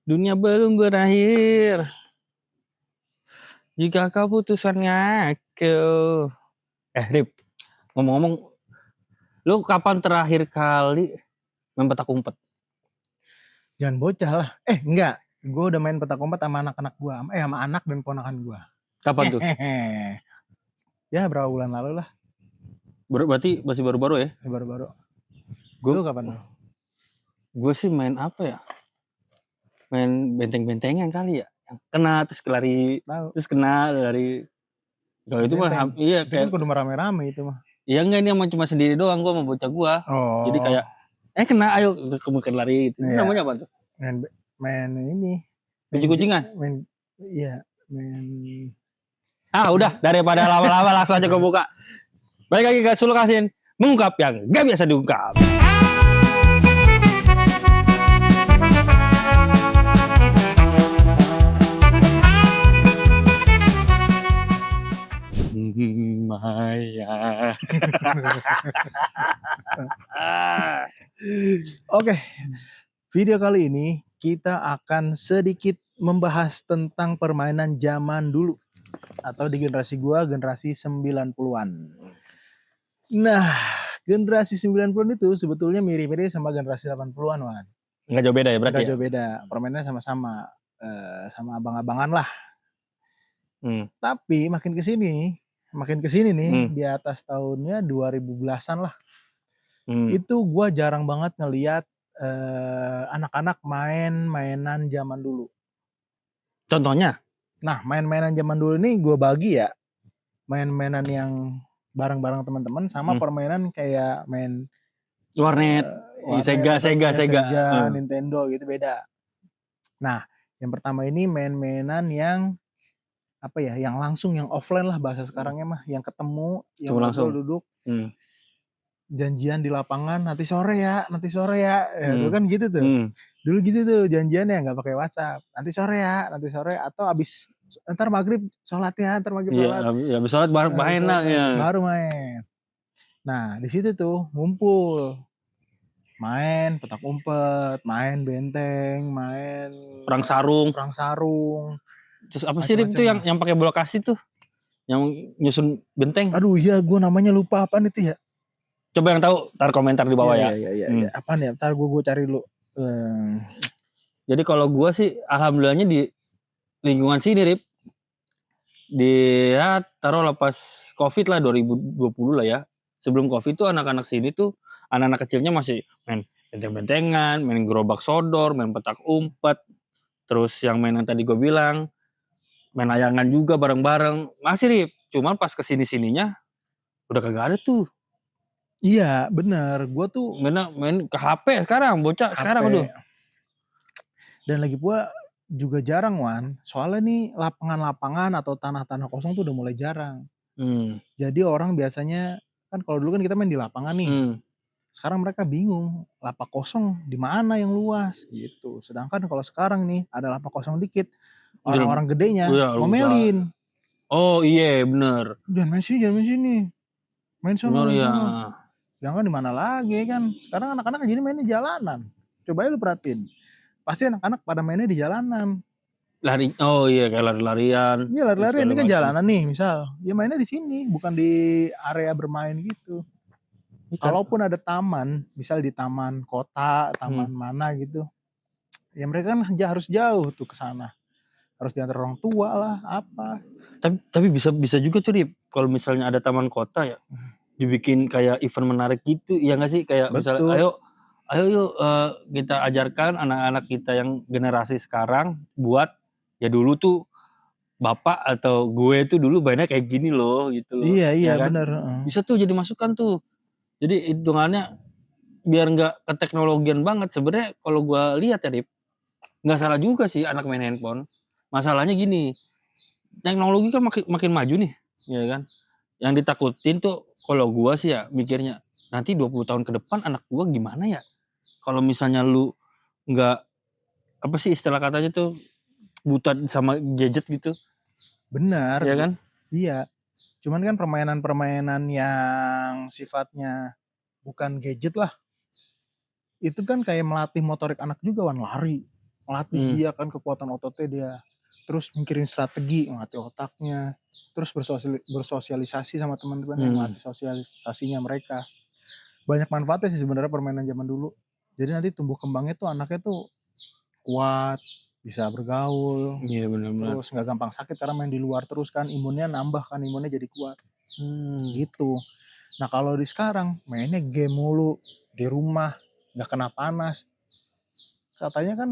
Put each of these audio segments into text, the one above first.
Dunia belum berakhir jika kau putuskan aku. Rip, ngomong-ngomong, lu kapan terakhir kali main petak umpet? Jangan bocah lah. Enggak. Gue udah main petak umpet sama anak-anak gue. Sama anak dan ponakan gue. Kapan tuh? Ya berapa bulan lalu lah. Berarti masih baru-baru ya? Baru-baru. Lu kapan lu? Gue sih main apa ya? Main benteng-bentengan kali ya. Kena terus lari, terus kena lari. Kalau itu mah iya itu kayak kan kudu rame-rame itu mah. Iya enggak, ini cuma sendiri doang gua sama bocah gua. Oh. Jadi kayak kena ayo ke lari gitu. Iya. Namanya apa tuh? Main ini. Kucing-kucingan. Main. Udah, daripada lama-lama langsung aja gua buka. Balik lagi ke Sulkasin, mengungkap yang gak biasa diungkap. Maya. Oke. Video kali ini kita akan sedikit membahas tentang permainan zaman dulu. Atau di generasi gua, generasi 90-an. Nah, generasi 90-an itu sebetulnya mirip-mirip sama generasi 80-an, Wan. Nggak jauh beda ya berarti? Nggak jauh beda. Permainannya sama-sama. Sama abang-abangan lah. Tapi makin kesini nih, di atas tahunnya 2010-an lah. Itu gua jarang banget ngeliat anak-anak mainan zaman dulu. Contohnya? Nah, mainan zaman dulu ini gue bagi ya, mainan yang bareng-bareng teman-teman sama permainan kayak main warnet, Sega, Nintendo gitu beda. Nah, yang pertama ini mainan yang apa ya, yang langsung, yang offline lah bahasa sekarangnya mah, yang ketemu, yang langsung duduk. Janjian di lapangan nanti sore ya. Dulu kan gitu tuh. Dulu gitu tuh janjiannya, nggak pakai WhatsApp. Nanti sore atau abis ntar maghrib sholat. Iya, abis sholat baru main lah ya. Baru main. Nah di situ tuh ngumpul, main petak umpet, main benteng, main perang sarung. Terus apa sih itu yang pakai bola kasih tuh, yang nyusun benteng? Aduh iya, gue namanya lupa apaan itu ya. Coba yang tahu tar komentar di bawah ya. Iya. Apaan ya? Ntar gue cari dulu. Jadi kalau gue sih alhamdulillahnya di lingkungan sini, Rip. Dia taruh lepas COVID lah 2020 lah ya. Sebelum COVID tuh anak-anak sini tuh, anak-anak kecilnya masih main benteng-bentengan, main gerobak sodor, main petak umpet. Terus yang mainan tadi gue bilang, main layangan juga bareng-bareng. Masih, Rip. Cuman pas kesini-sininya udah kagak ada tuh. Iya bener, gue tuh main ke HP sekarang, bocah sekarang aduh. Dan lagi pula juga jarang, Wan. Soalnya nih lapangan-lapangan atau tanah-tanah kosong tuh udah mulai jarang. Jadi orang biasanya kan kalau dulu kan kita main di lapangan nih. Sekarang mereka bingung, lapak kosong di mana yang luas gitu. Sedangkan kalau sekarang nih ada lapak kosong dikit, orang-orang gedenya ngomelin. Oh iya bener. Jangan main sini. Main sana. Ya. Jangan di mana lagi kan. Sekarang anak-anak jadi mainnya jalanan. Coba lu perhatiin. Pasti anak-anak pada mainnya di jalanan. Lari, oh iya kayak lari-larian. Iya lari-larian, ini kan jalanan nih misal. Ya mainnya di sini, bukan di area bermain gitu. Kalaupun ada taman, misal di taman kota, taman mana gitu. Ya mereka kan harus jauh tuh ke sana. Harus diantar orang tua lah, apa. Tapi bisa juga tuh, Dip. Kalau misalnya ada taman kota ya, dibikin kayak event menarik gitu, ya nggak sih? Kayak misalnya ayo yuk kita ajarkan anak-anak kita yang generasi sekarang buat ya dulu tuh bapak atau gue tuh dulu mainnya kayak gini loh gitu. Iya ya kan? bener. Bisa tuh jadi masukan tuh. Jadi hitungannya biar nggak keteknologian banget. Sebenarnya kalau gue lihat ya, Dip, nggak salah juga sih anak main handphone. Masalahnya gini, teknologi kan makin maju nih, ya kan? Yang ditakutin tuh kalau gue sih ya mikirnya nanti 20 tahun ke depan anak gue gimana ya? Kalau misalnya lu nggak apa sih istilah katanya tuh buta sama gadget gitu. Benar. Ya kan? Iya. Cuman kan permainan-permainan yang sifatnya bukan gadget lah. Itu kan kayak melatih motorik anak juga, Wan, lari. ngelatih dia kan kekuatan ototnya dia. Terus mikirin strategi, ngelatih otaknya. Terus bersosialisasi sama teman-teman, ngelatih sosialisasinya mereka. Banyak manfaatnya sih sebenarnya permainan zaman dulu. Jadi nanti tumbuh kembangnya tuh anaknya tuh kuat, bisa bergaul, Iya benar-benar. terus nggak gampang sakit karena main di luar terus kan, imunnya nambah kan, imunnya jadi kuat. Gitu. Nah kalau di sekarang mainnya game mulu di rumah, nggak kena panas. Katanya kan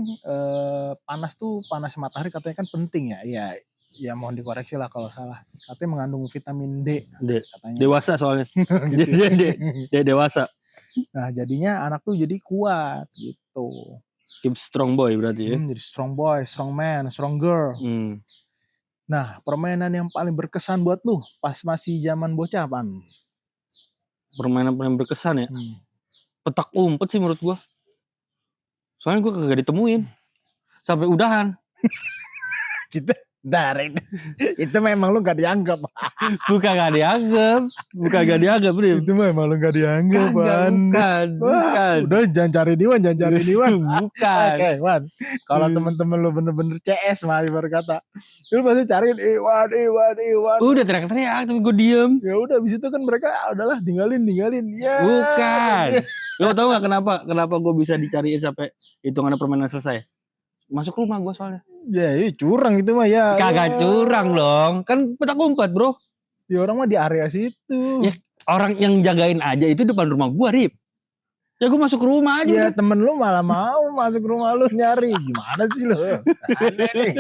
panas matahari katanya kan penting ya. Ya mohon dikoreksi lah kalau salah. Katanya mengandung vitamin D. Katanya. Dewasa soalnya. Gitu. Dia dewasa. Nah jadinya anak tuh jadi kuat gitu. Keep strong boy berarti ya. Jadi strong boy, strong man, strong girl. Nah, permainan yang paling berkesan buat lu pas masih zaman bocah apaan? Permainan paling berkesan ya? Petak umpet sih menurut gua. Soalnya gua kagak ditemuin. Sampai udahan. Kita direct. Itu memang lu gak dianggap. Bukan gak dianggap. Itu memang lu gak dianggap, Bukan. Udah jangan cari Iwan. Bukan. Oke, Wan. Kalau temen-temen lu bener-bener CS mah berkata, lu pasti cariin Iwan. Udah teriak-teriak tapi gue diem. Ya udah abis itu kan mereka udahlah tinggalin. Ya. Bukan. Lu tau gak kenapa gue bisa dicariin sampai hitungannya permainan selesai? Masuk rumah gue soalnya. Ya curang itu mah ya. Kagak curang dong. Kan petak umpet bro. Ya orang mah di area situ. Ya orang yang jagain aja itu depan rumah gue Rip. Ya gue masuk rumah aja. Ya temen lu malah mau masuk rumah lu nyari. Gimana sih lu? Aneh nih.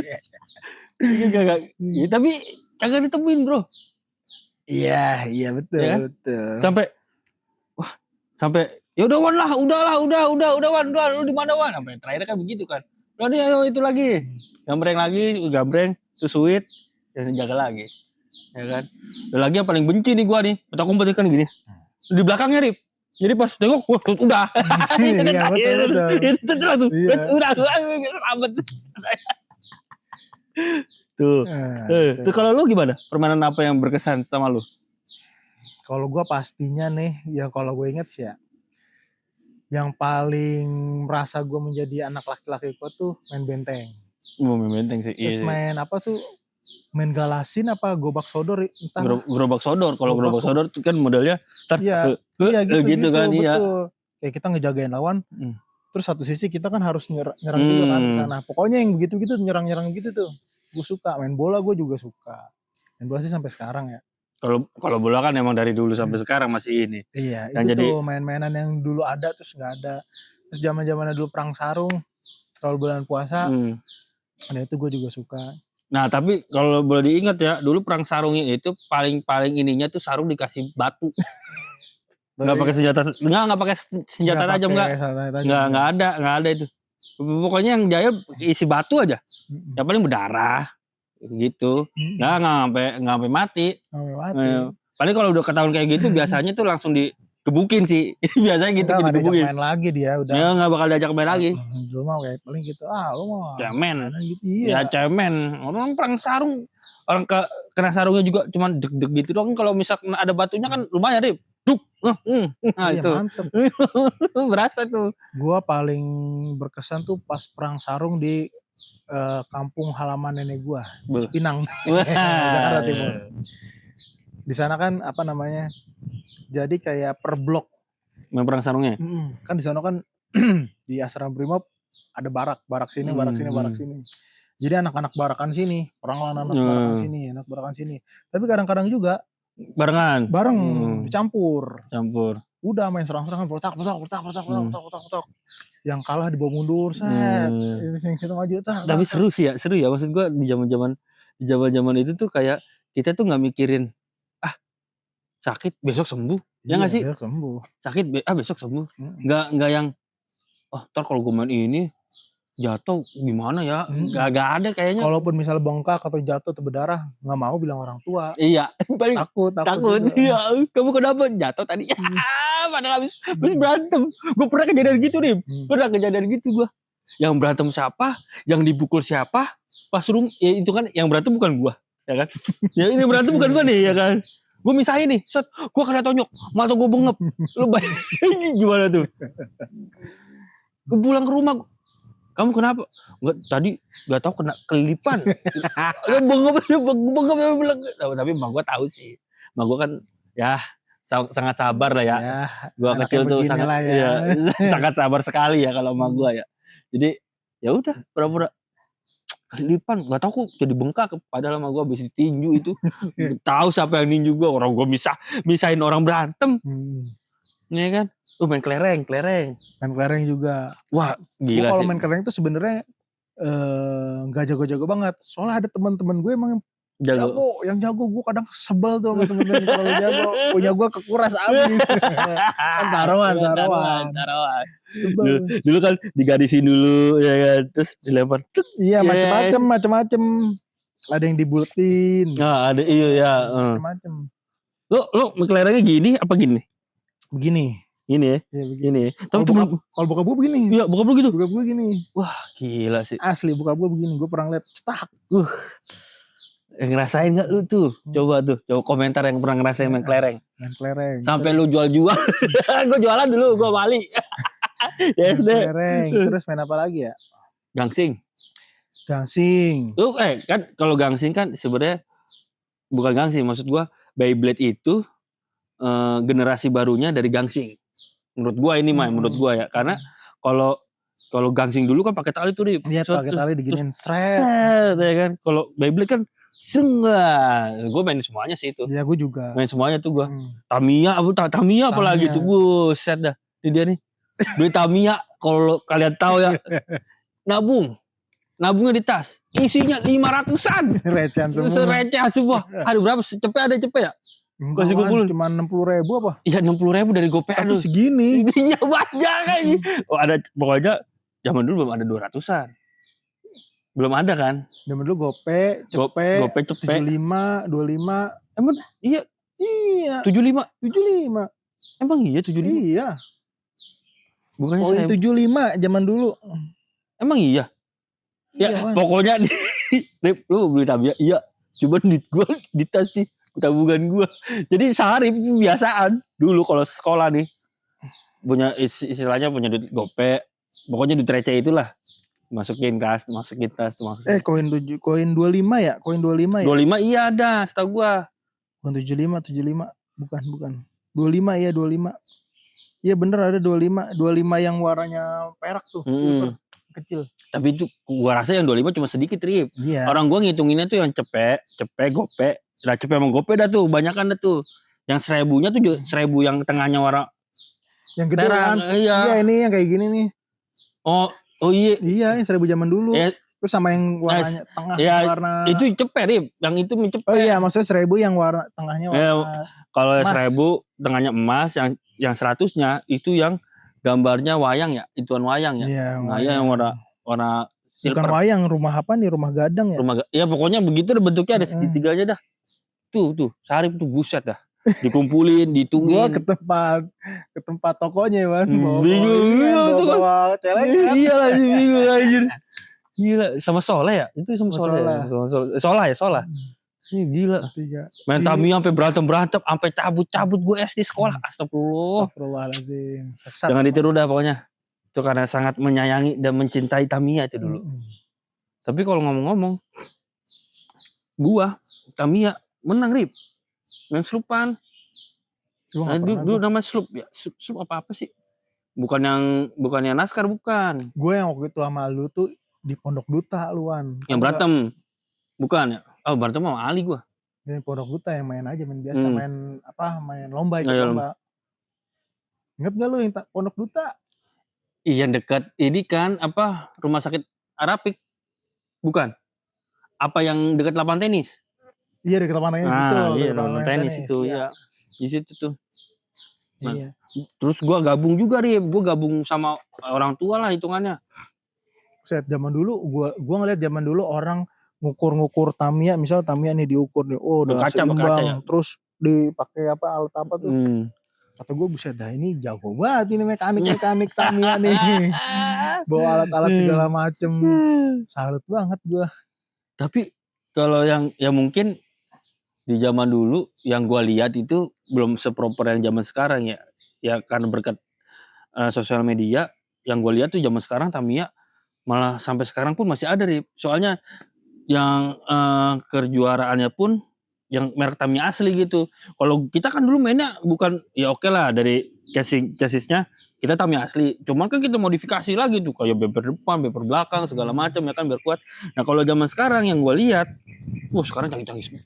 Ya, tapi kagak ditemuin bro. Iya betul. Ya kan? Betul. Sampai ya udah Wan Wan lu di mana Wan? Sampai terakhir kan begitu kan. Udah nih ayo itu lagi. Gambreng, terus sweet, dan jaga lagi. Ya kan. Udah lagi yang paling benci nih gua nih. Petak umpet kan gini. Di belakangnya Rip. Jadi pas tengok, wah udah. Itu kan betul. Itu langsung. Udah selamat. Tuh kalau lu gimana? Permainan apa yang berkesan sama lu? Kalau gua pastinya nih, ya kalau gue inget sih ya, yang paling merasa gue menjadi anak laki-laki gue tuh main benteng. Main benteng sih. Terus main apa tuh? Main galasin apa gobak sodor? Entah. Gerobak sodor. Kalau gerobak sodor itu kan modelnya gitu kan betul. Iya. Kayak kita ngejagain lawan. Terus satu sisi kita kan harus nyerang juga kan ke sana. Pokoknya yang begitu-gitu nyerang gitu tuh. Gue suka main bola, gue juga suka. Main bola sih sampai sekarang ya. Kalau bola kan emang dari dulu sampai sekarang masih ini. Iya, dan itu jadi, tuh main-mainan yang dulu ada terus nggak ada. Terus zaman-zamannya dulu perang sarung, kalau bulan puasa, nah itu gue juga suka. Nah tapi kalau boleh diingat ya, dulu perang sarungnya itu paling ininya tuh sarung dikasih batu. Nggak pakai senjata, nggak pakai senjata tajam nggak ada itu. Pokoknya yang jaya isi batu aja, yang paling berdarah. Gitu, nggak sampai mati. Paling kalau udah ketahuan kayak gitu biasanya tuh langsung digebukin sih. Biasanya gitu digebukin. Main lagi dia udah. Ya nggak bakal diajak main lagi. Dulu mah kayak paling gitu. Lu mau cemen. Gitu, iya. Ya cemen. Orang perang sarung, orang kena sarungnya juga cuman deg-deg gitu doang. Kalau misalkan ada batunya kan lumayan Rip. Duk. Nah iya, itu. Mantep. Berasa tuh. Gua paling berkesan tuh pas perang sarung di kampung halaman nenek gua, Cipinang, Jakarta Timur. Di sana kan apa namanya? Jadi kayak per blok. Main perang sarungnya. Kan di sana kan di asrama Brimob ada barak sini. Jadi anak-anak barakan sini, orang anak barakan sini. Tapi kadang-kadang juga bareng dicampur. Udah main serang-serangan, protak. Yang kalah dibawa mundur, situ maju. Tapi seru ya. Maksud gua di zaman itu tuh kayak kita tuh nggak mikirin sakit besok sembuh, ya nggak sih? Sembuh. Sakit besok sembuh. Nggak yang ntar kalau gua main ini jatuh gimana ya? Nggak ada kayaknya. Kalaupun misal bengkak atau jatuh atau berdarah, nggak mau bilang orang tua. Iya, paling takut. Ya, kamu kenapa jatuh tadi? Padahal habis berantem. Gue pernah kejadian gitu nih. Gue. Yang berantem siapa? Yang dipukul siapa? Pas ya itu kan yang berantem bukan gue, ya kan? Ya ini berantem bukan gue nih, ya kan? Gue misahin nih, gue kena tonjok, mata gue bengep. Lu bayangin gimana tuh? Gue pulang ke rumah, kamu kenapa? Enggak, tadi nggak tahu kena kelilipan. Bengap bilang. Tapi emak gua tahu sih. Emak gua kan ya sangat sabar lah ya. Gua kecil tuh sangat ya. Sangat sabar sekali ya kalau emak gua ya. Jadi ya udah pura-pura kelilipan, nggak tahu kok jadi bengkak, padahal sama gua habis ditinju itu. Tahu siapa yang ninju gua, orang gua misahin orang berantem. Iya kan? Main kelereng. Main kelereng juga. Wah, gila sih. Kalau main kelereng itu sebenarnya nggak jago-jago banget. Soalnya ada teman-teman gue emang yang jago. Gue kadang sebel tuh sama temen-temen yang terlalu jago. Punya gue kekuras abis. Kan taruhan. Sebel. Dulu kan digarisin dulu ya kan, terus dilempar. Iya, macam-macam. Ada yang dibuletin. Nah, ada iya ya. Macam-macam. Lo kelerengnya gini apa gini? Begini. Gini ya? Iya, begini. Tapi kalau bokap gue begini. Iya, bokap lu gitu. Bokap gue gini. Wah, gila sih. Asli bokap gue begini. Gue pernah lihat cetak. Ngerasain nggak lu tuh? Coba komentar yang pernah ngerasain main kelereng. Sampai lu jual-jual. Gue jualan dulu, gue Bali. Main kelereng. Terus main apa lagi ya? Gangsing. Lu kan kalau gangsing kan sebenarnya bukan gangsing, maksud gue Beyblade itu generasi barunya dari gangsing. Menurut gua ini menurut gua ya, karena kalau gangsing dulu kan pakai tali tuh Rip. Iya, pakai tali diginiin set ya kan. Kalau Beyblade kan enggak. Gua main semuanya sih itu. Iya, gua juga. Main semuanya tuh gua. Tamiya apalagi tuh. Buset dah. Ini dia nih. Beli Tamiya kalau kalian tahu ya. Nabungnya di tas. Isinya 500-an. Recehan semua. Recehan semua. Aduh, berapa? Ada cepet ya? Kasih gue cuma 60.000 apa? Iya 60.000 dari GoPay. Tapi segini. Iya banyak aja. Ada pokoknya zaman dulu belum ada 200-an. Belum ada kan? Zaman dulu GoPay, cepet. 75, 25. Emang iya. 75. Emang iya 75? Iya. Bukannya Poin 75 zaman dulu. Emang iya? Ya pokoknya lu beli Tamiya. Iya. Coba duit gua di tas sih. Tabungan gua. Jadi sehari kebiasaan dulu kalau sekolah nih punya istilahnya punya duit GoPay, pokoknya duit receh itulah masukin tas. Koin 25 ya? Koin 25 ya? 25 iya ada setahu gua. Koin 75 bukan. 25 ya 25. Iya bener ada 25 yang warnanya perak tuh. Kecil. Tapi itu gua rasa yang 25 cuma sedikit Rip. Iya. Orang gua ngitunginnya tuh yang cepet, GoPay. Nah cepet sama GoPay dah tuh, banyakan dah tuh. Yang 1000-nya tuh 1000 yang tengahnya warna yang gede kan? Iya ini yang kayak gini nih. Oh iya. Iya yang 1000 zaman dulu. Terus sama yang warnanya tengah warna. Itu cepet Rip, yang itu cepet. Oh iya maksudnya 1000 yang warna tengahnya warna. Kalau 1000 tengahnya emas, yang 100-nya itu yang gambarnya wayang ya, ituan wayang ya. Iya, nah iya yang warna silver. Bukan wayang, rumah apa nih? Rumah gadang ya? Ya pokoknya begitu bentuknya ada segitiganya dah. Tuh, sehari tuh buset dah. Dikumpulin, dihitungin. Gua ke tempat tokonya ya, bingung tuh kan. Iya lah, bingung anjir. Gila, sama Soleh ya? Itu sama Soleh. Solah. Ini gila. Main Tamiya sampai berantem, sampai cabut gue SD sekolah. Astagfirullahaladzim. Jangan ditiru dah pokoknya. Itu karena sangat menyayangi dan mencintai Tamiya itu dulu. Tapi kalau ngomong-ngomong, gua Tamiya menang Rip. Main slupan. Dulu nama slup ya. Slup apa sih? Bukan yang NASCAR bukan. Gue yang waktu itu sama lu tuh di Pondok Duta luan. Yang berantem. Bukan ya? Oh, berantem sama Ali gua. Di Pondok Duta yang main aja, main biasa, main lomba. Ingat gak lu yang Pondok Duta? Iya dekat ini kan rumah sakit Arapik. Bukan? Apa yang dekat lapangan tenis? Iya dekat lapangan tenis betul. Iya lapangan tenis itu ya. Di situ tuh. Nah, iya. Terus gue gabung juga Rip. Gue gabung sama orang tua lah hitungannya. Set zaman dulu gue ngeliat zaman dulu orang ngukur Tamiya, misal Tamiya nih diukur nih, udah seimbang, ya? Terus dipakai alat apa tuh? Kata gue buset dah ini jago banget ini mekanik Tamiya nih. Bawa alat-alat segala macem. Salut banget gue. Tapi kalau yang mungkin di zaman dulu yang gue lihat itu belum seproper yang zaman sekarang ya. Ya karena berkat sosial media yang gue lihat tuh zaman sekarang Tamiya Malah sampai sekarang pun masih ada, Rip. Soalnya yang, kejuaraannya pun yang merek Tamiya asli gitu. Kalau kita kan dulu mainnya bukan ya oke lah dari chasis-nya kita Tamiya asli, cuman kan kita modifikasi lagi tuh kayak bumper depan, bumper belakang, segala macam ya kan biar kuat. Nah kalau zaman sekarang yang gua lihat, sekarang canggih-canggih,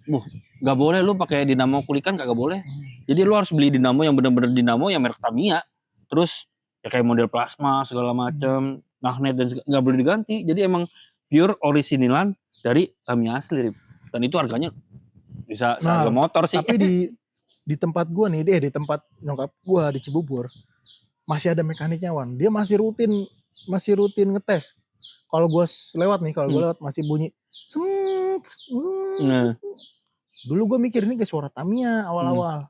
nggak boleh lu pakai dinamo kulikan, kagak boleh. Jadi lu harus beli dinamo yang bener-bener dinamo yang merek Tamiya. Terus ya kayak model plasma segala macam, magnet dan nggak boleh diganti. Jadi emang pure originalan dari Tamiya asli, Rip. Dan itu harganya bisa seharga motor sih. Tapi di tempat gua nih, di tempat nyokap gua di Cibubur, masih ada mekaniknya, Wan. Dia masih rutin ngetes. Kalau gua lewat nih, kalau gua lewat masih bunyi Dulu gua mikir ini kayak suara Tamiya awal-awal.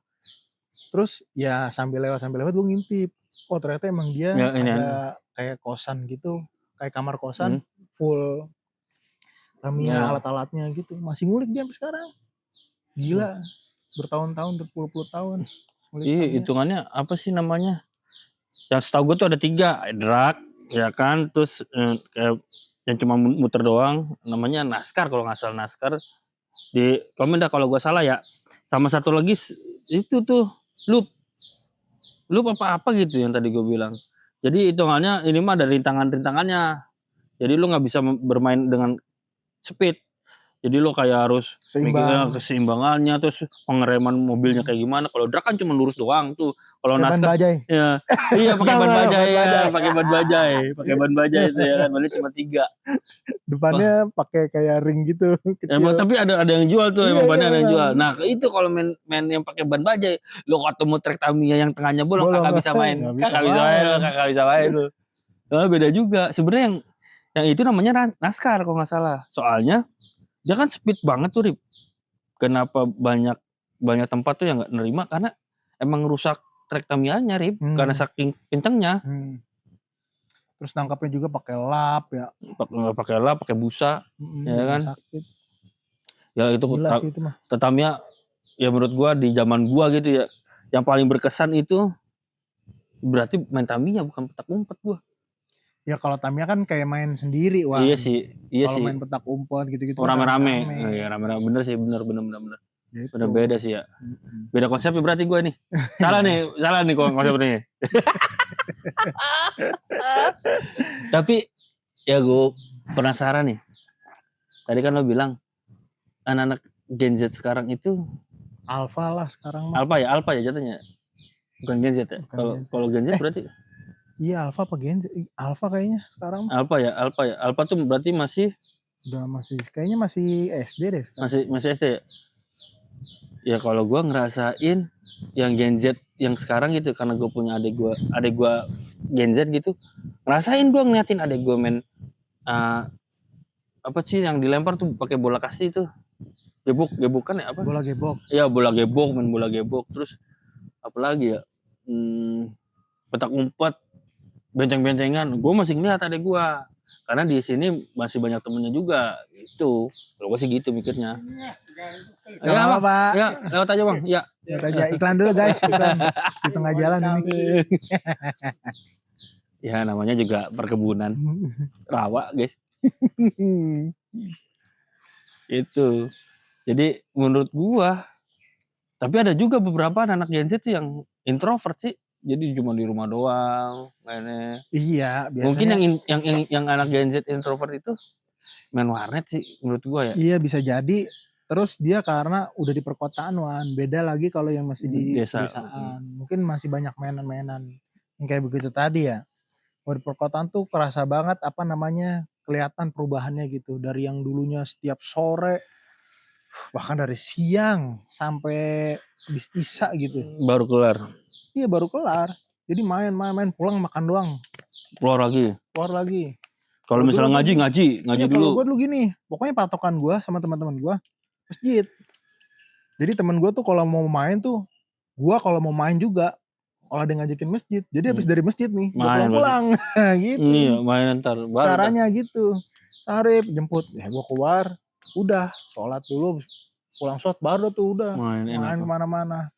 Terus ya sambil lewat gua ngintip. Oh ternyata emang dia ada kayak kosan gitu, kayak kamar kosan full Tamiya alat-alatnya gitu. Masih ngulik dia sampai sekarang. Gila. Bertahun-tahun, berpuluh-puluh tahun. Iya, hitungannya apa sih namanya? Yang setahu gue tuh ada 3, drag, ya kan, terus kayak yang cuma muter doang, namanya NASCAR kalau nggak salah NASCAR. Di komen dah kalau gue salah ya. Sama satu lagi itu tuh loop apa gitu yang tadi gue bilang. Jadi hitungannya ini mah ada rintangannya. Jadi lu nggak bisa bermain dengan speed. Jadi lo kayak harus mikirin keseimbangannya, terus pengereman mobilnya kayak gimana. Kalau drag kan cuma lurus doang tuh. Kalau NASCAR ya, iya pakai ban bajai ya, pakai ban bajai itu ya kan, bannya cuma 3. Depannya pakai kayak ring gitu. Emang tapi ada yang jual tuh, emang bannya ada yang jual. Nah itu kalau main yang pakai ban bajai, lo ketemu trek Tamiya yang tengahnya bolong kagak bisa main, kagak bisa main lo. Nah, beda juga. Sebenarnya yang itu namanya NASCAR kalau nggak salah. Soalnya dia kan speed banget tuh, Rip. Kenapa banyak tempat tuh yang nggak nerima karena emang rusak trek Tamiyanya, Rip, karena saking kencengnya. Terus nangkapnya juga pakai lap ya. Pakai lap, pakai busa, ya kan. Sakit. Ya itu Tamiya ya menurut gua di zaman gua gitu ya, yang paling berkesan itu berarti main Tamiya bukan petak umpet gua. Ya kalau Tamiya kan kayak main sendiri, Wah. Iya sih. Kalau main petak umpet gitu-gitu rame-rame. Iya, rame-rame bener sih, bener. Gitu. Bener beda sih ya. Beda konsepnya berarti gua nih. salah nih konsepnya. Tapi ya gua penasaran nih. Tadi kan lo bilang anak-anak Gen Z sekarang itu alpha lah sekarang. Alpha ya jatuhnya. Bukan Gen Z ya. Kalau Gen Z berarti iya Alpha apa Gen Z? Alpha kayaknya sekarang. Alpha ya. Alpha tuh berarti kayaknya masih SD deh sekarang. Masih SD ya. Ya kalau gua ngerasain yang Gen Z yang sekarang gitu karena gue punya adik gua Gen Z gitu. Ngerasain gua ngeliatin adik gua main apa sih yang dilempar tuh pakai bola kasti tuh. Gebok kan ya apa? Bola gebok. Iya, main bola gebok. Terus apalagi ya? Petak umpet, benteng-bentengan. Gue masih ngeliat adek gue. Karena di sini masih banyak temennya juga. Gitu. Kalau gue sih gitu mikirnya. Ya, Pak. Ya, lewat aja Bang. Ya. Lewat aja. Iklan dulu guys. Di tengah jalan ini. Ya namanya juga perkebunan. Rawa guys. Itu. Jadi menurut gua, tapi ada juga beberapa anak Gen Z yang introvert sih. Jadi cuma di rumah doang mainnya. Iya, biasanya. Mungkin yang anak Gen Z introvert itu main warnet sih menurut gua ya. Iya bisa jadi. Terus dia karena udah di perkotaan, Wan. Beda lagi kalau yang masih di desaan. Mungkin masih banyak mainan-mainan yang kayak begitu tadi ya. Kalau di perkotaan tuh kerasa banget kelihatan perubahannya gitu. Dari yang dulunya setiap sore, bahkan dari siang sampai habis isya gitu. Baru kelar. Iya baru kelar. Jadi main pulang makan doang. Keluar lagi. Kalau misalnya ngaji dulu. Kalau gue dulu gini, pokoknya patokan gue sama teman-teman gue masjid. Jadi teman gue tuh kalau mau main tuh, gue kalau mau main juga kalau ada ngajakin masjid. Jadi habis dari masjid nih, pulang gitu. Iya, main ntar. Caranya gitu. Tarif, jemput, ya gue keluar, udah sholat dulu, pulang sholat baru tuh udah main kemana-mana.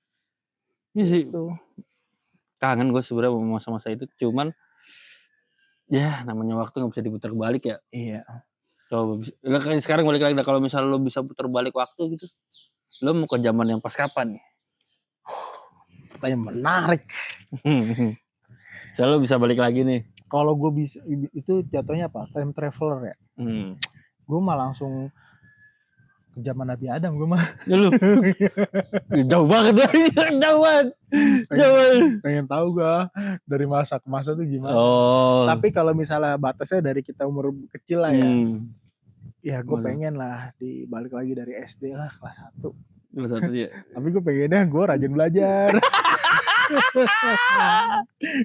Iya sih. Kangen gue sebenarnya masa-masa itu, cuman Ya namanya waktu nggak bisa diputar balik ya. Iya. Coba kayak sekarang balik lagi dah, kalau misalnya lo bisa putar balik waktu gitu, lo mau ke zaman yang pas kapan nih? Pertanyaan menarik. Misalnya lo bisa balik lagi nih. Kalau gue bisa, itu jatuhnya apa? Time traveler ya. Gue mah langsung ke zaman Nabi Adam gue mah. Lu jauh banget dari jauhan. Pengen tahu gue dari masa ke masa tuh gimana. Oh. Tapi kalau misalnya batasnya dari kita umur kecil lah ya. Ya gue pengen lah dibalik lagi dari SD lah kelas 1. Kelas 1 ya. Tapi gue pengennya gue rajin belajar.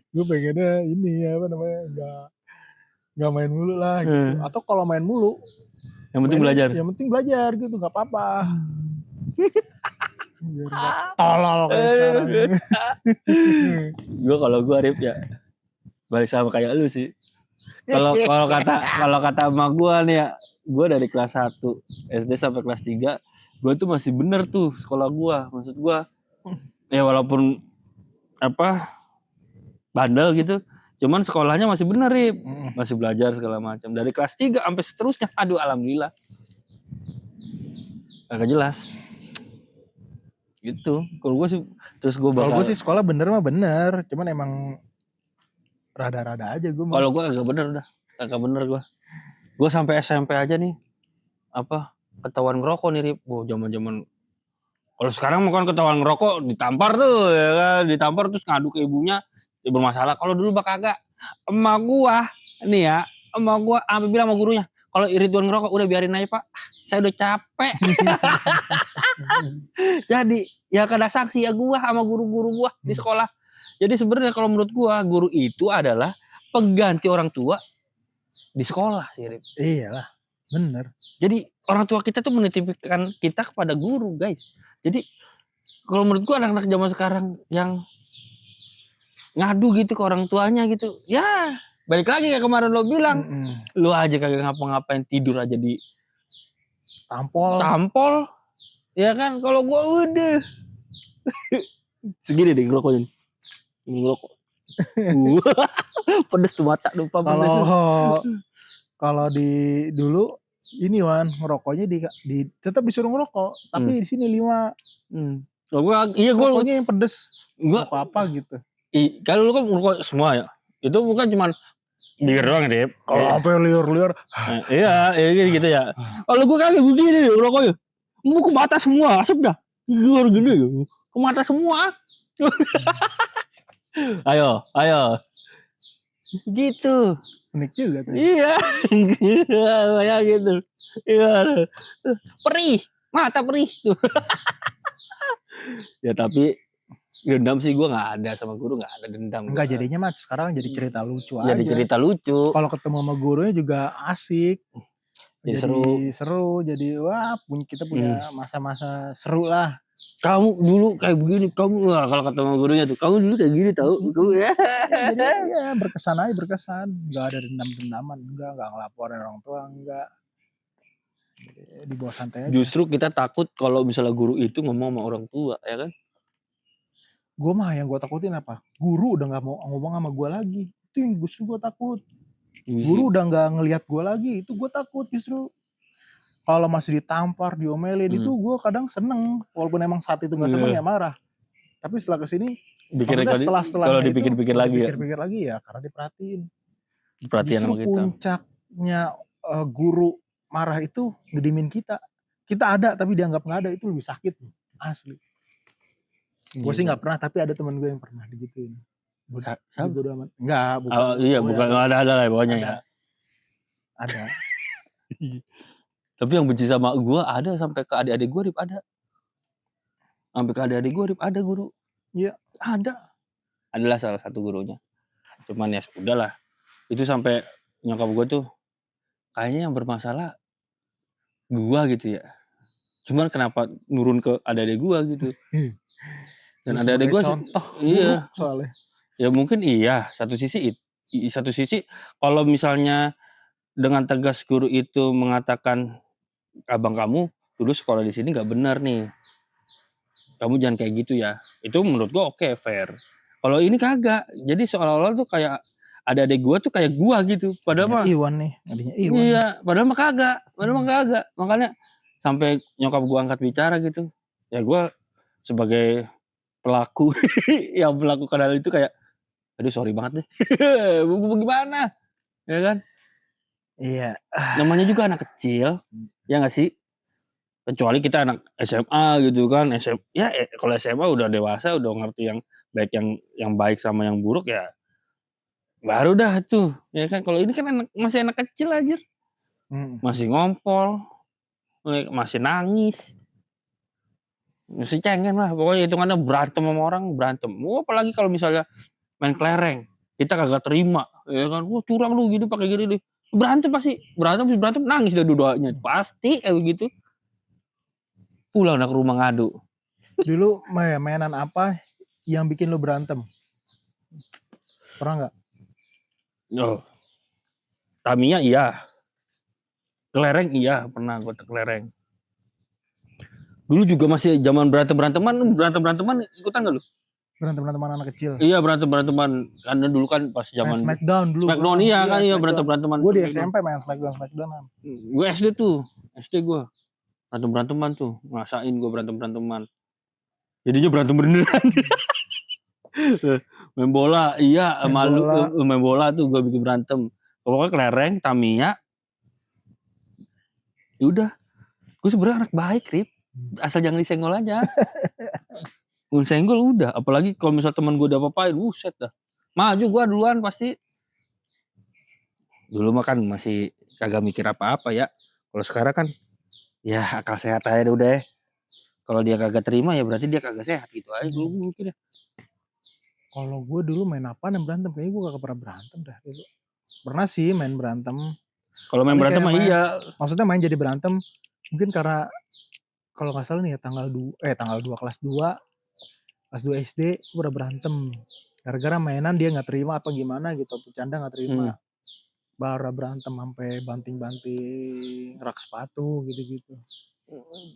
Gue pengennya ini apa namanya nggak main mulu lah gitu. Atau kalau main mulu yang penting belajar. Yang penting belajar gitu, nggak apa-apa. Biar nggak tolol kayak sekarang. Gue Arif ya balik sama kayak lu sih. Kalau kata emak gue nih ya, gue dari kelas 1 SD sampai kelas 3 gue tuh masih bener tuh sekolah gue. Maksud gue ya walaupun apa bandel gitu, cuman sekolahnya masih bener Rip. Masih belajar segala macam dari kelas 3 sampai seterusnya. Aduh alhamdulillah agak jelas gitu. Kalau gue sih terus gue bakal, kalau gue sih sekolah bener mah bener, cuman emang rada-rada aja gue. Kalau gue agak bener gue sampai SMP aja nih apa ketahuan ngerokok nih Rip. Zaman kalau sekarang mau kan ketahuan ngerokok ditampar tuh ya kan, ditampar terus ngadu ke ibunya ya bermasalah. Kalau dulu emak gua nih ya, emak gua sampai bilang sama gurunya, kalau Ridwan ngerokok udah biarin aja Pak, saya udah capek. Jadi ya kada saksi ya gua sama guru-guru gua di sekolah. Jadi sebenarnya kalau menurut gua guru itu adalah pengganti orang tua di sekolah sih Rip. Iyalah bener. Jadi orang tua kita tuh menitipkan kita kepada guru guys. Jadi kalau menurut gua anak-anak zaman sekarang yang ngadu gitu ke orang tuanya gitu, ya balik lagi kayak kemarin lo bilang, lu aja kagak ngapa-ngapain, tidur aja di tampol, ya kan? Kalau gua udah segini deh ngerokoknya, ngerokok, pedes tuh mata, lupa pedes. Kalau di dulu ini Wan ngerokoknya di tetap disuruh ngerokok, tapi di sini 5. Gua rokoknya yang pedes. Gua apa gitu. Kalau lu kan ngerokok semua ya. Itu bukan cuman bibir doang Rip. Kalau sampai liur-liur. Iya gitu ya. Kalau gua kagak begini ngerokoknya. Mau ke mata semua asap dah. Luar gede ke mata semua. ayo. Gitu. Unik juga tuh. Iya. Kayak gitu. Iya. Perih, mata perih tuh. Ya tapi dendam sih gue nggak ada sama guru, nggak ada dendam. Enggak, jadinya mah sekarang jadi cerita lucu aja. Jadi cerita lucu. Kalau ketemu sama gurunya juga asik. Jadi seru. Jadi wah kita punya masa-masa seru lah. Kamu dulu kayak begini, kamu lah kalau ketemu gurunya tuh, kamu dulu kayak gini tahu, kamu ya. Ya berkesan aja, nggak ada dendam-dendaman, nggak ngelaporin orang tua, nggak. Di bawah santai aja. Justru kita takut kalau misalnya guru itu ngomong sama orang tua, ya kan? Gue mah yang gue takutin apa? Guru udah nggak mau ngomong sama gue lagi, itu yang justru gue takut. Guru udah nggak ngelihat gue lagi, itu gue takut justru. Kalau masih ditampar, diomelin itu gue kadang seneng, walaupun emang saat itu nggak seneng ya marah. Tapi setelah kesini, setelah kalau dipikir-pikir lagi ya, karena diperhatiin sama kita. Puncaknya guru marah itu ngedimin kita ada tapi dianggap nggak ada, itu lebih sakit asli. Gue sih nggak pernah, tapi ada teman gue yang pernah digituin. Enggak, bukan. Iya, bukan ada lah pokoknya ya. Ada. Tapi yang benci sama gue ada sampai ke adik-adik gue Rip, ada. Sampai ke adik-adik gue Rip, ada guru. Iya, ada. Adalah salah satu gurunya. Cuman ya udahlah. Itu sampai nyokap gue tuh kayaknya yang bermasalah gue gitu ya. Cuman kenapa nurun ke adik-adik gue gitu. Dan adik-adik gue contoh iya soalnya. Ya mungkin iya, satu sisi kalau misalnya dengan tegas guru itu mengatakan, abang kamu dulu sekolah di sini nggak benar nih, kamu jangan kayak gitu ya, itu menurut gua oke, fair. Kalau ini kagak, jadi seolah-olah tuh kayak adik gua tuh kayak gua gitu. Padahal mah Iwan nih, adiknya Iwan. Iya, padahal mah kagak. Makanya sampai nyokap gua angkat bicara gitu. Ya gua sebagai pelaku yang melakukan hal itu kayak, aduh sorry banget deh. Gimana? Ya kan? Iya. Namanya juga anak kecil, ya nggak sih? Kecuali kita anak SMA gitu kan, kalau SMA udah dewasa, udah ngerti yang baik sama yang buruk ya, baru dah tuh, ya kan. Kalau ini kan masih anak kecil anjir, masih ngompol, masih nangis, masih cengeng lah, pokoknya hitungannya berantem sama orang, berantem. Apalagi kalau misalnya main kelereng, kita kagak terima, ya kan, "Wah curang lu gini, pakai gini nih." Berantem, nangis dua-duanya, pasti kayak begitu. Pulang dah ke rumah ngadu. Dulu mainan apa yang bikin lu berantem? Pernah nggak? Oh, Tamiya iya. Kelereng iya, pernah gua kelereng. Dulu juga masih zaman berantem-beranteman ikutan nggak lu? Berantem-beranteman anak kecil. Iya, berantem-beranteman. Karena dulu kan pas zaman Smackdown dulu. Smackdown iya kan, iya berantem-beranteman. Gue di SMP main Smackdown. Gue SD gue. Berantem-beranteman tuh, ngasain gue berantem-beranteman. Jadinya berantem beneran. Main bola, iya, main bola tuh gue bikin berantem. Pokoknya kelereng, Tamiya. Ya udah. Gue sebenarnya anak baik, Rip. Asal jangan disenggol aja. Gue senggol udah, apalagi kalau misal teman gue udah apa-apain, buset dah. Maju gue duluan pasti. Dulu mah kan masih kagak mikir apa-apa ya. Kalau sekarang kan ya akal sehat aja udah. Kalau dia kagak terima ya berarti dia kagak sehat gitu aja dulu gue mikirnya. Kalau gue dulu main apa dan berantem, kayaknya gue gak pernah berantem dah dulu. Pernah sih main berantem. Kalau main berantem mah iya. Maksudnya main jadi berantem mungkin karena kalau nggak salah nih ya tanggal 2 kelas 2 SD gue udah berantem. Gara-gara mainan dia nggak terima apa gimana gitu, bercanda nggak terima. Baru berantem sampai banting-banting rak sepatu gitu-gitu.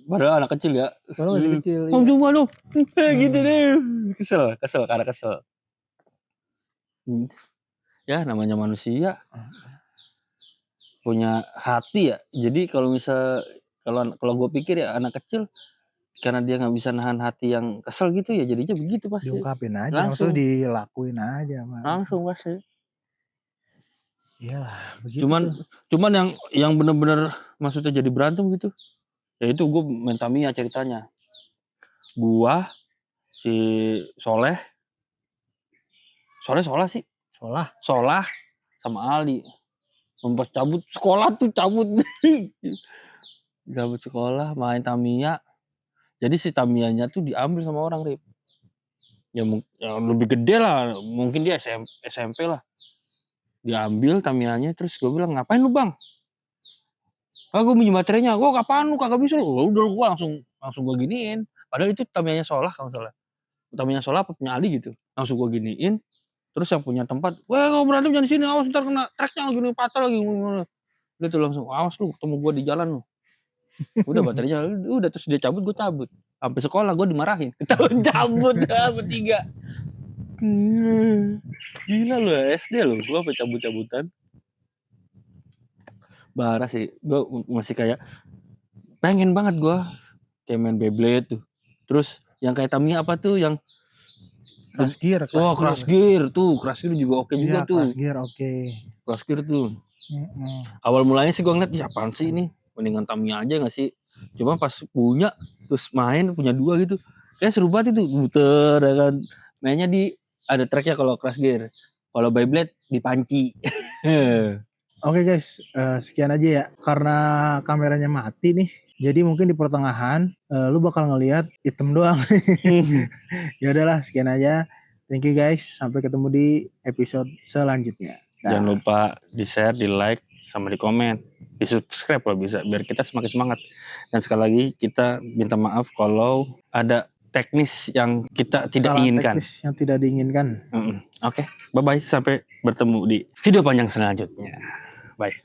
Padahal anak kecil ya. Padahal masih kecil. Oh cuma lu. Gitu deh. Kesel karena kesel. Ya namanya manusia. Punya hati ya. Jadi kalau misal kalau gue pikir ya anak kecil karena dia nggak bisa nahan hati yang kesel gitu ya jadinya begitu pasti. Diungkapin aja, langsung dilakuin aja. Langsung pasti. Iyalah, begitu. Cuman yang benar-benar maksudnya jadi berantem gitu. Ya itu gue main Tamiya ceritanya. Gua si Soleh sih. Solah sama Ali. Pas cabut sekolah tuh cabut sekolah main Tamiya. Jadi si Tamiyanya tuh diambil sama orang, Rip. Yang lebih gede lah, mungkin dia SMP lah. Diambil Tamiyanya terus gue bilang, "Ngapain lu, Bang?" "Ah, gue minjem baterainya." "Gua kapan lu kagak bisa lu?" Udah gua langsung gua giniin. Padahal itu Tamiyanya Solah kalau salah. Tamiyanya Solah apa punya Ali gitu. Langsung gua giniin. Terus yang punya tempat, "Weh, kalau berantem jangan di sini, awas ntar kena treknya lagi patah lagi." Gitu langsung, "Awas lu ketemu gua di jalan lu." Udah baterainya udah terus dia cabut, gua cabut. Sampai sekolah gua dimarahin. Ketahuan cabut bertiga. Gila lu SD lu, gua sampai cabut-cabutan. Parah sih, gua masih kayak pengen banget gua kayak main Beyblade tuh. Terus yang kayak Tamiya apa tuh yang Crash Gear. Crash Gear juga oke juga tuh. Crash Gear oke. Crash Gear tuh. Awal mulanya sih gua ngeliat, ya apaan sih ini? Mendingan Tamiya aja gak sih? Cuma pas punya, terus punya 2 gitu. Kayak seru banget itu, muter ya kan. Mainnya ada tracknya kalau Crash Gear. Kalau Beyblade di panci. Oke guys, sekian aja ya. Karena kameranya mati nih. Jadi mungkin di pertengahan lu bakal ngelihat item doang. Ya udahlah, sekian aja. Thank you guys. Sampai ketemu di episode selanjutnya. Jangan lupa di-share, di-like, sama di komen. Di-subscribe kalau bisa biar kita semakin semangat. Dan sekali lagi kita minta maaf kalau ada teknis yang kita tidak inginkan. Teknis yang tidak diinginkan. Oke, bye-bye. Sampai bertemu di video panjang selanjutnya. Bye.